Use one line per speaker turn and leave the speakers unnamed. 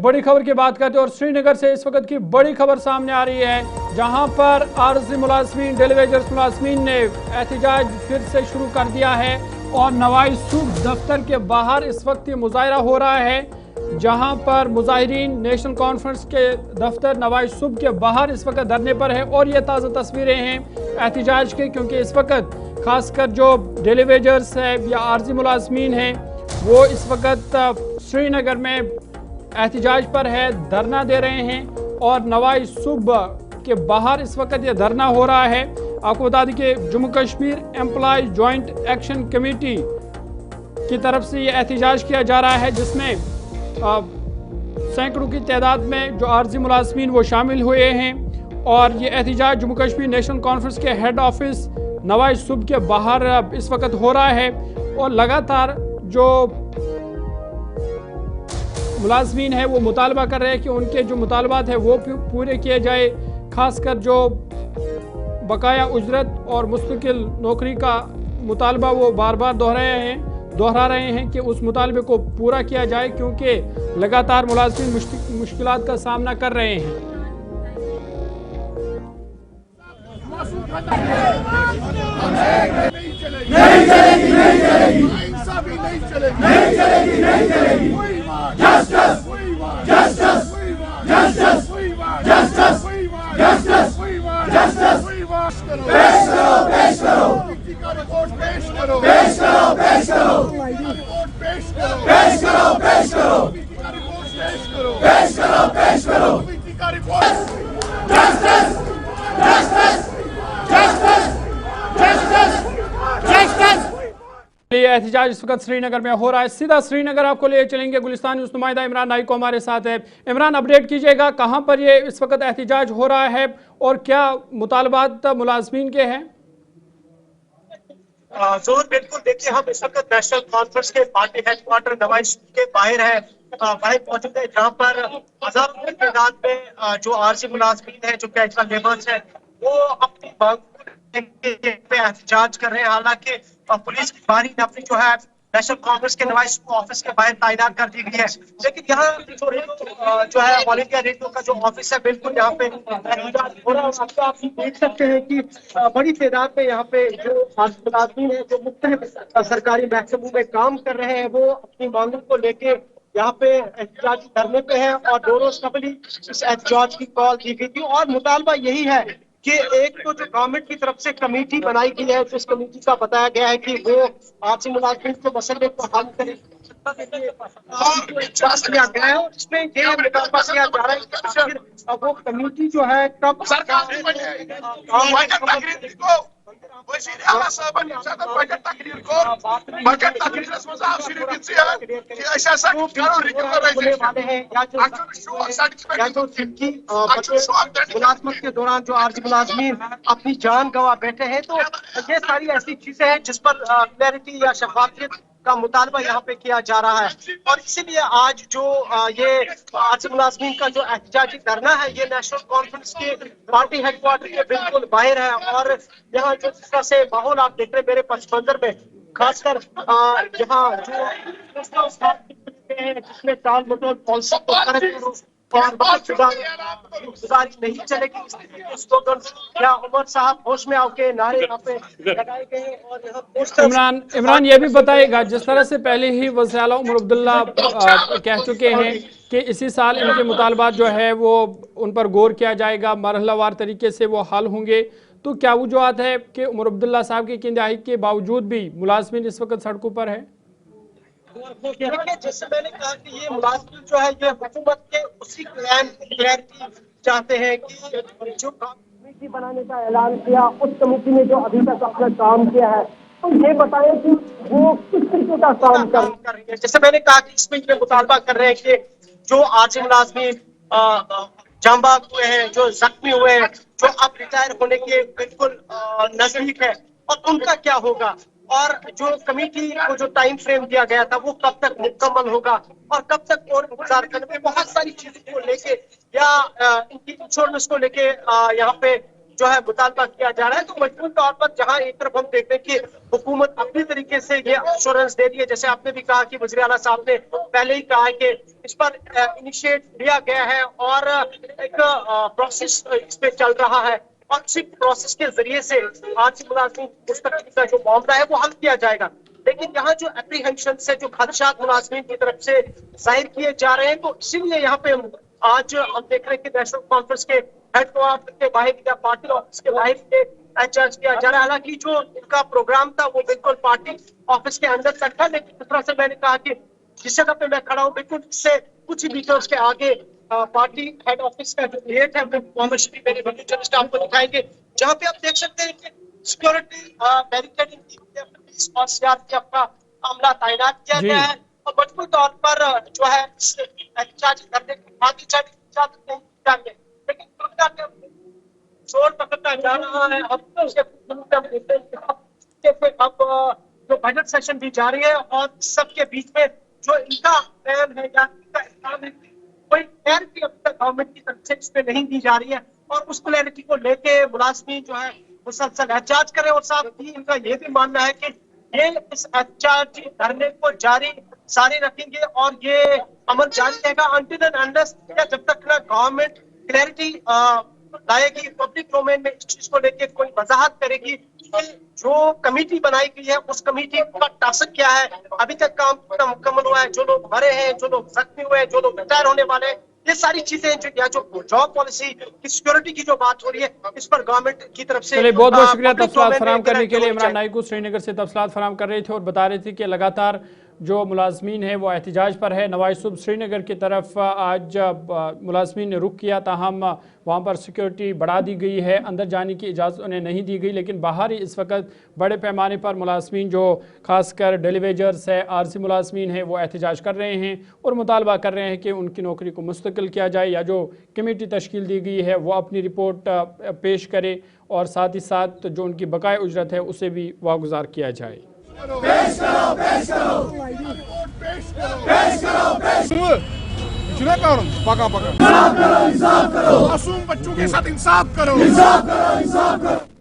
बड़ी खबर की बात करते हैं और श्रीनगर से इस वक्त की बड़ी खबर सामने आ रही है, जहां पर आरजी मुलाजमीन डेली वेजर्स मुलाजमीन ने एहतजाज फिर से शुरू कर दिया है और नवाज सूब दफ्तर के बाहर इस वक्त ये मुजाहरा हो रहा है, जहां पर मुजाहिरीन नेशनल कॉन्फ्रेंस के दफ्तर नवाज सूब के बाहर इस वक्त धरने पर है। और ये ताज़ा तस्वीरें हैं एहतजाज के, क्योंकि इस वक्त खासकर जो डेली वेजर्स है या आरजी मुलाजमीन हैं वो इस वक्त श्रीनगर में एहतजाज पर है, धरना दे रहे हैं और नवाज सूब के बाहर इस वक्त ये धरना हो रहा है। आपको बता दें कि Jammu Kashmir employees joint action committee की तरफ से ये एहतजाज किया जा रहा है, जिसमें सैकड़ों की तादाद में जो आरजी मुलाजमीन वो शामिल हुए हैं। और ये एहतजाज जम्मू कश्मीर नेशनल कॉन्फ्रेंस के हेड ऑफिस नवाज सूब के बाहर इस वक्त हो रहा है और लगातार जो मुलाजमीन है वो मुतालबा कर रहे हैं कि उनके जो मुतालबात है वो पूरे किए जाए। खासकर जो बकाया उजरत और मुस्तकिल नौकरी का मुतालबा वो बार बार दोहरा रहे हैं कि उस मुतालबे को पूरा किया जाए, क्योंकि लगातार मुलाजमीन मुश्किलात का सामना कर रहे हैं। एहतजाज इस वक्त श्रीनगर में हो रहा है। सीधा श्रीनगर आपको ले चलेंगे, गुलिस्तान न्यूज़ नुमाइंदा इमरान नाइको हमारे साथ है। इमरान, अपडेट कीजिएगा, कहां पर ये इस वक्त एहतजाज हो रहा है और क्या मुतालबात मुलाजमीन के हैं?
जोर बिल्कुल, देखिए हम इस वक्त नेशनल कॉन्फ्रेंस के पार्टी हेडक्वार्टर नवाज के बाहर है, बाहर मौजूद है, जहाँ पर हजारों की तादाद में जो आरजी मुलाजमीन है, जो कैजुअल लेबर्स है, वो अपनी मांग पे एहतजाज कर रहे हैं। हालांकि पुलिस की बारी ने अपनी जो है नेशनल कांग्रेस के नवाज ऑफिस के बाहर तैनात कर दी गई है, लेकिन यहाँ जो है ऑल इंडिया रेडियो का जो ऑफिस है, बिल्कुल यहाँ पे एहतजाज हो रहा है। आप देख सकते हैं कि बड़ी तादाद में यहाँ पे जो मुलाजमीन है, जो मुख्तलिफ सरकारी महकमों में काम कर रहे हैं, वो अपनी मांगों को लेके यहाँ पे एहतजाज करने पे है। और दो रोज कबल ही इस एहतजाज की कॉल दी गई थी और मुतालबा यही है कि एक तो जो गवर्नमेंट की तरफ से कमेटी बनाई गई है, जिस कमेटी का बताया गया है कि वो आरजी मुलाजमीन के मसले को हल करे, किया गया है। और इसमें ये मुतालबा किया जा रहा है कि आखिर वो कमेटी जो है कब मुलाजमत के दौरान जो आरजी मुलाजमीन अपनी जान गंवा बैठे हैं। तो ये सारी ऐसी चीजें हैं जिस पर क्लैरिटी या शफाफियत का मुतालबा यहाँ पे किया जा रहा है। और इसीलिए आज जो ये आरजी मुलाजमीन का जो एहतजाजी धरना है, ये नेशनल कॉन्फ्रेंस के पार्टी हेडक्वार्टर के बिल्कुल बाहर है। और यहाँ जो जिस तरह से माहौल आप देख रहे हैं मेरे पक्ष मंजर में, खासकर यहाँ जो जिसमें टाल मटोल पॉलिसी को और गुजारिश नहीं चलेगी, स्लोगन या उमर साहब होश में आओगे नारे यहाँ पे लगाए गए। और
इमरान ये भी बताएगा, जिस तरह से पहले ही वज़ीर आला उमर अब्दुल्ला कह चुके हैं कि इसी साल इनके मुतालबात जो है वो उन पर गौर किया जाएगा, मरहलावार तरीके से वो हल होंगे, तो क्या वजूहत है कि उमर अब्दुल्ला साहब की किंदाही के बावजूद भी मुलाजमीन इस वक्त सड़कों पर है?
जैसे मैंने कहा कि ये मुलाजमीन जो है ये हुकूमत के उसी क्लैरिटी चाहते हैं कि जो कमेटी बनाने का ऐलान किया, उस कमेटी ने जो अभी तक अपना काम किया है, तो ये बताएं कि वो किस तरीके का काम कर रही है। जैसे मैंने कहा कि इसमें ये मुतालबा कर रहे हैं कि जो आरजी मुलाजमीन जांबाग हुए हैं, जो जख्मी हुए हैं, जो अब रिटायर होने के बिल्कुल नजदीक है, और उनका क्या होगा। और जो कमेटी को जो टाइम फ्रेम दिया गया था वो कब तक मुकम्मल होगा और कब तक और इंतजार करने में बहुत सारी चीजों को लेके या इनकी इंश्योरेंस को लेके यहाँ पे जो है मुतालबा किया जा रहा है। तो मजबूत तौर पर जहां एक तरफ हम देखते हैं कि हुकूमत अपनी तरीके से ये एश्योरेंस दे रही है, जैसे आपने भी कहा कि वज़ीर आला साहब ने पहले ही कहा है कि इस पर इनिशिएट लिया गया है और एक प्रोसेस इस पे चल रहा है और उसी प्रोसेस के जरिए से आरजी मुलाजमीन मुस्तकबिल का जो मामला है वो हल किया जाएगा। लेकिन यहाँ जो एप्रीहेंशन से जो खदशात मुलाजमीन की तरफ से जाहिर किए जा रहे हैं, तो इसीलिए यहाँ पे आज हम देख रहे हैं कि नेशनल कॉन्फ्रेंस के हेडक्वार्टर के बाहर या पार्टी ऑफिस के बाहर से एहतजाज किया जा रहा है। हालांकि जो उनका प्रोग्राम था वो बिल्कुल पार्टी ऑफिस के अंदर तक था, लेकिन जिस तरह से मैंने कहा कि जिस जगह पे मैं खड़ा हूँ बिल्कुल इससे कुछ ही मीटर्स के आगे पार्टी हेड ऑफिस का जो गेट है वो मोहम्मद शफी मेरे वीडियो जर्नलिस्ट आपको दिखाएंगे, जहाँ पे आप देख सकते हैं कि सिक्योरिटी बैरिकेडिंग की गई है, पुलिस और सीआरपीएफ का अमला तैनात किया गया है और मजबूत तौर पर जो है एहतजाज करने की आगे चढ़ इजाजत नहीं दी जाएगी। लेकिन जोर पकड़ता जा रहा है। अब जो बजट सेशन भी जारी है और सबके बीच में जो इनका प्लान है या इनका इस्लाम है, कोई क्लैरिटी अब तक गवर्नमेंट की तरफ से इस पे नहीं दी जा रही है और उस क्लैरिटी को लेके मुलाजमीन जो है मुसलसल एहतजाज करें और साथ ही इनका ये भी मानना है कि ये इस एहतजाजी धरने को जारी रखेंगे और ये अमल जारी रहेगा अनटिल एंड अनलेस या जब तक ना गवर्नमेंट क्लैरिटी लाएगी, पब्लिक डोमेन में इस चीज को लेके कोई वजाहत करेगी। जो कमेटी बनाई गई है उस कमेटी का टास्क क्या है, अभी तक काम पूरा मुकम्मल हुआ है, जो लोग मरे हैं, जो लोग जख्मी हुए हैं, जो लोग रिटायर होने वाले हैं, ये सारी चीजें जो जॉब पॉलिसी की सिक्योरिटी की जो बात हो रही है इस पर गवर्नमेंट की तरफ से
बहुत बहुत शुक्रिया तफसीलात फराहम करने के लिए। इमरान नाइकू श्रीनगर से तफसीलात फराहम कर रहे थे और बता रहे थे कि लगातार जो मुलाजमीन है वो एहतजाज पर है। नवाज सुबह श्रीनगर की तरफ आज मुलाजमीन ने रुख किया, ताहम वहाँ पर सिक्योरिटी बढ़ा दी गई है, अंदर जाने की इजाज़त उन्हें नहीं दी गई, लेकिन बाहर ही इस वक्त बड़े पैमाने पर मुलाजमीन जो खासकर डेलीवेजर्स है, आरजी मुलाजमीन है, वो एहतजाज कर रहे हैं और मुतालबा कर रहे हैं कि उनकी नौकरी को मुस्तकिल किया जाए या जो कमेटी तश्कील दी गई है वो अपनी रिपोर्ट पेश करे और साथ ही साथ जो उनकी बकाया उजरत है उसे भी वागुजार किया जाए।
पेश करो, पेश करो, पेश करो, पेश करो, पेश करो, इंसाफ करो, मासूम बच्चों के साथ इंसाफ करो, इंसाफ करो, इंसाफ करो।